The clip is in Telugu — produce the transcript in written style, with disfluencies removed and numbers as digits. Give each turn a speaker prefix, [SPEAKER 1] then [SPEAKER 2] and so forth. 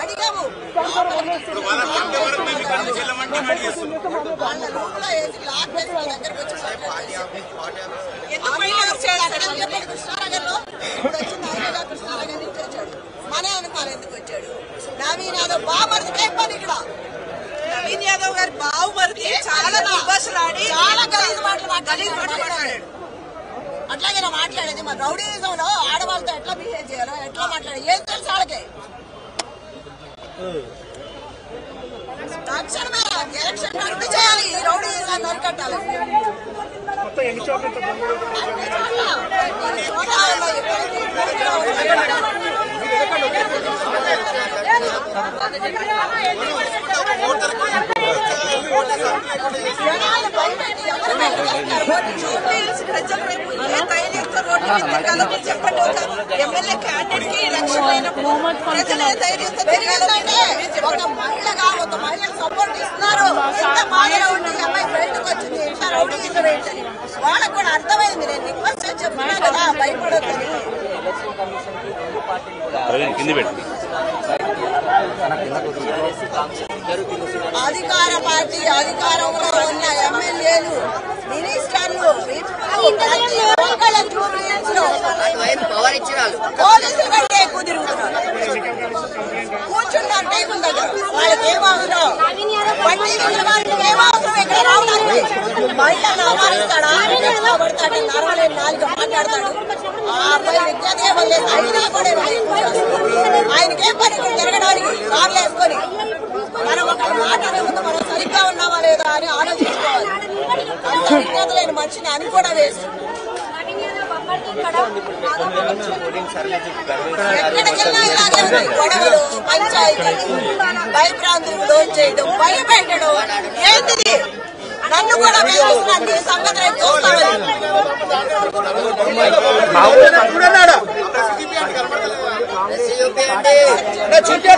[SPEAKER 1] అడిగాము కృష్ణానగర్లో కృష్ణానగర్ నుంచి వచ్చాడు మనే అనుకోవాలి ఎందుకు వచ్చాడు నవీన్ యాదవ్ బావమరిది పని ఇక్కడ నవీన్ యాదవ్ గారి బావమరిది చాలా దుర్భాషలాడి చాలా గలీజ్ మాటలు మాట్లాడాడు. అట్లాగే మాట్లాడేది మన రౌడీజంలో ఆడవాళ్ళతో ఎట్లా బిహేవ్ చేయాలో ఎట్లా మాట్లాడాలి ఏం తెలుసు వాళ్ళకి తక్షణమే ఎలక్షన్ రద్దు చేయాలి ఈ రౌడీజాన్ని అరికట్టాలి. ఎమ్మెల్యే క్యాండిడేట్ కి ఎలక్షన్ అయినప్పుడు ప్రజలే ధైర్యంతో తిరగాలంటే ఒక మహిళగా ఒక మహిళకు సపోర్ట్ ఇస్తున్నారు. ఎంత మాయలో ఉండి అమ్మాయి బయటకు వచ్చింది ఎంత రౌడీ ఏంటని వాళ్ళకు కూడా అర్థమైంది. నేను రిక్వెస్ట్ చేసి చెప్తున్నా కదా భయపడొద్దని. అధికార పార్టీ అధికారంలో ఉన్న ఎమ్మెల్యేలు మినిస్టర్లు పోలీసులు కంటే ఎక్కువ తిరుగుతున్నారు. కూర్చుంటారు టేబుల్ దగ్గర వాళ్ళకి ఏమవసరం బట్టి వాళ్ళకి ఏమవసరం ఇక్కడ రావడానికి. మహిళను అవమానిస్తాడా పడతాడు నరవలేని నాలుగు మాట్లాడతాడు. ఆ అబ్బాయి విద్యాదేవం లేదు అయినా కూడా ఆయనకేం పని తిరగడానికి కార్లు వేసుకొని మనం ఒక మాట ముందు మనం సరిగ్గా ఉన్నామా లేదా అని ఆలోచించుకోవాలి. విజ్ఞత లేని మనిషిని అని కూడా వేసి ఎక్కడికెళ్ళినా ఇలాగే ఉన్నాయి గొడవలు పంచాయతీలు భయభ్రాంతులు లోన్ చేయడం భయపెట్టడం ఏంటిది. నన్ను కూడా వేస్తున్నాను సంగతి రేపు చూస్తామని చుట్టూ